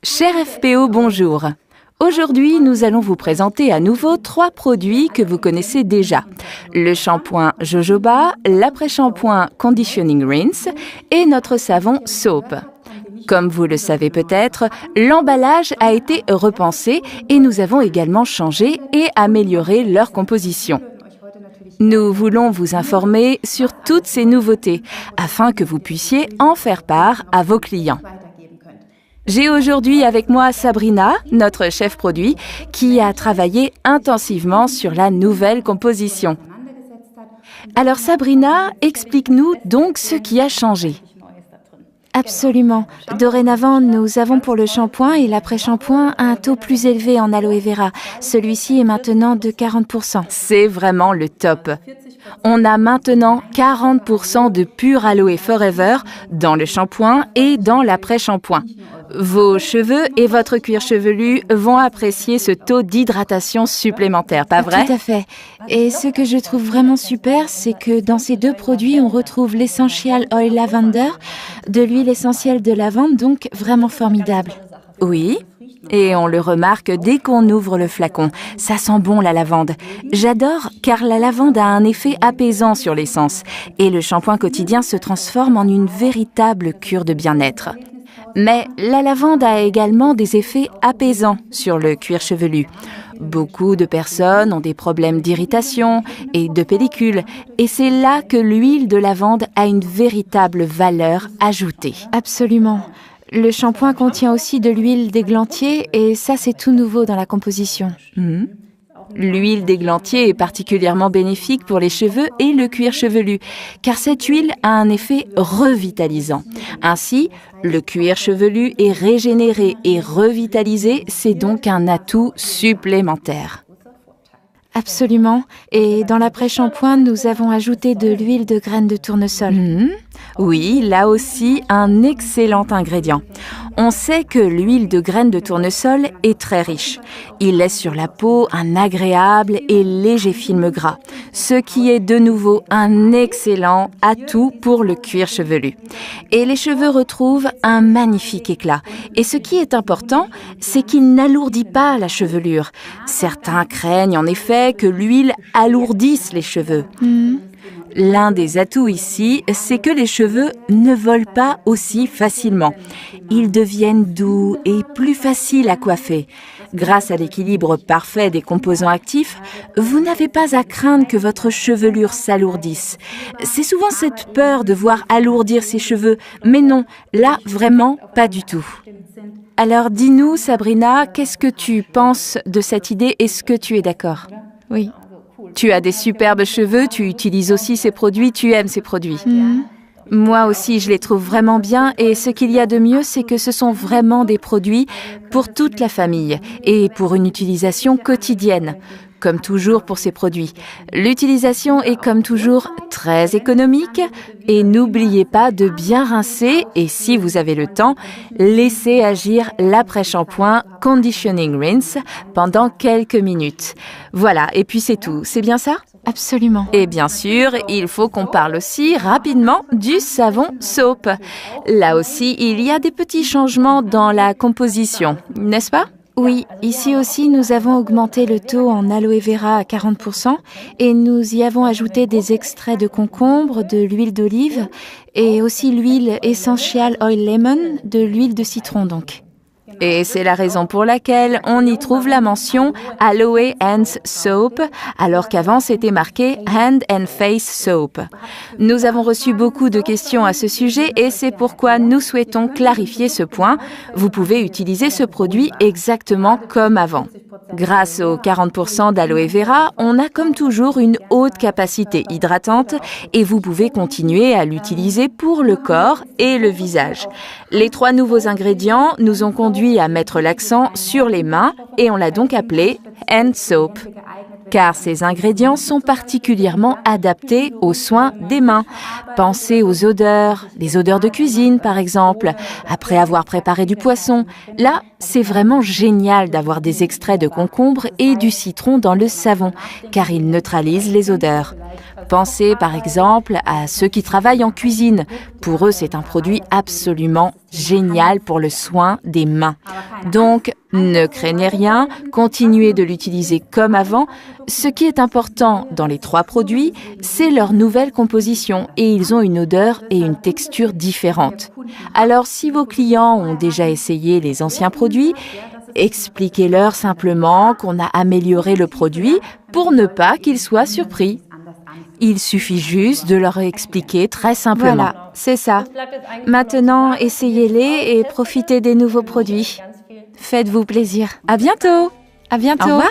Cher FPO, bonjour. Aujourd'hui, nous allons vous présenter à nouveau 3 produits que vous connaissez déjà. Le shampoing Jojoba, l'après-shampoing Conditioning Rinse et notre savon Soap. Comme vous le savez peut-être, l'emballage a été repensé et nous avons également changé et amélioré leur composition. Nous voulons vous informer sur toutes ces nouveautés afin que vous puissiez en faire part à vos clients. J'ai aujourd'hui avec moi Sabrina, notre chef produit, qui a travaillé intensivement sur la nouvelle composition. Alors Sabrina, explique-nous donc ce qui a changé. Absolument. Dorénavant, nous avons pour le shampoing et l'après-shampoing un taux plus élevé en aloe vera. Celui-ci est maintenant de 40%. C'est vraiment le top. On a maintenant 40% de pur aloe forever dans le shampoing et dans l'après-shampoing. Vos cheveux et votre cuir chevelu vont apprécier ce taux d'hydratation supplémentaire, pas vrai? Tout à fait. Et ce que je trouve vraiment super, c'est que dans ces 2 produits, on retrouve l'Essential Oil Lavender, de l'huile essentielle de lavande, donc vraiment formidable. Oui, et on le remarque dès qu'on ouvre le flacon. Ça sent bon la lavande. J'adore car la lavande a un effet apaisant sur l'essence et le shampoing quotidien se transforme en une véritable cure de bien-être. Mais la lavande a également des effets apaisants sur le cuir chevelu. Beaucoup de personnes ont des problèmes d'irritation et de pellicule, et c'est là que l'huile de lavande a une véritable valeur ajoutée. Absolument. Le shampoing contient aussi de l'huile d'églantier et ça, c'est tout nouveau dans la composition. L'huile d'églantier est particulièrement bénéfique pour les cheveux et le cuir chevelu, car cette huile a un effet revitalisant. Ainsi, le cuir chevelu est régénéré et revitalisé, c'est donc un atout supplémentaire. Absolument. Et dans l'après-shampoing, nous avons ajouté de l'huile de graines de tournesol. Oui, là aussi, un excellent ingrédient. On sait que l'huile de graines de tournesol est très riche. Il laisse sur la peau un agréable et léger film gras, ce qui est de nouveau un excellent atout pour le cuir chevelu. Et les cheveux retrouvent un magnifique éclat. Et ce qui est important, c'est qu'il n'alourdit pas la chevelure. Certains craignent en effet que l'huile alourdisse les cheveux. L'un des atouts ici, c'est que les cheveux ne volent pas aussi facilement. Ils deviennent doux et plus faciles à coiffer. Grâce à l'équilibre parfait des composants actifs, vous n'avez pas à craindre que votre chevelure s'alourdisse. C'est souvent cette peur de voir alourdir ses cheveux, mais non, là vraiment pas du tout. Alors dis-nous Sabrina, qu'est-ce que tu penses de cette idée? Est-ce que tu es d'accord? Oui. Tu as des superbes cheveux, tu utilises aussi ces produits, tu aimes ces produits. Moi aussi, je les trouve vraiment bien et ce qu'il y a de mieux, c'est que ce sont vraiment des produits pour toute la famille et pour une utilisation quotidienne. Comme toujours pour ces produits. L'utilisation est comme toujours très économique et n'oubliez pas de bien rincer et si vous avez le temps, laissez agir l'après-shampoing Conditioning Rinse pendant quelques minutes. Voilà, et puis c'est tout, c'est bien ça? Absolument. Et bien sûr, il faut qu'on parle aussi rapidement du savon Soap. Là aussi, il y a des petits changements dans la composition, n'est-ce pas? Oui, ici aussi, nous avons augmenté le taux en aloe vera à 40% et nous y avons ajouté des extraits de concombre, de l'huile d'olive et aussi l'huile Essential Oil Lemon, de l'huile de citron donc. Et c'est la raison pour laquelle on y trouve la mention Aloe Hands Soap, alors qu'avant c'était marqué Hand and Face Soap. Nous avons reçu beaucoup de questions à ce sujet et c'est pourquoi nous souhaitons clarifier ce point. Vous pouvez utiliser ce produit exactement comme avant. Grâce aux 40% d'aloe vera, on a comme toujours une haute capacité hydratante et vous pouvez continuer à l'utiliser pour le corps et le visage. Les 3 nouveaux ingrédients nous ont conduit à mettre l'accent sur les mains et on l'a donc appelé Hand Soap. Car ces ingrédients sont particulièrement adaptés aux soins des mains. Pensez aux odeurs, les odeurs de cuisine par exemple, après avoir préparé du poisson. Là, c'est vraiment génial d'avoir des extraits de concombre et du citron dans le savon, car ils neutralisent les odeurs. Pensez par exemple à ceux qui travaillent en cuisine. Pour eux, c'est un produit absolument génial pour le soin des mains. Donc, ne craignez rien, continuez de l'utiliser comme avant. Ce qui est important dans les 3 produits, c'est leur nouvelle composition et ils ont une odeur et une texture différentes. Alors, si vos clients ont déjà essayé les anciens produits, expliquez-leur simplement qu'on a amélioré le produit pour ne pas qu'ils soient surpris. Il suffit juste de leur expliquer très simplement. Voilà, c'est ça. Maintenant, essayez-les et profitez des nouveaux produits. Faites-vous plaisir. À bientôt! À bientôt. Au revoir!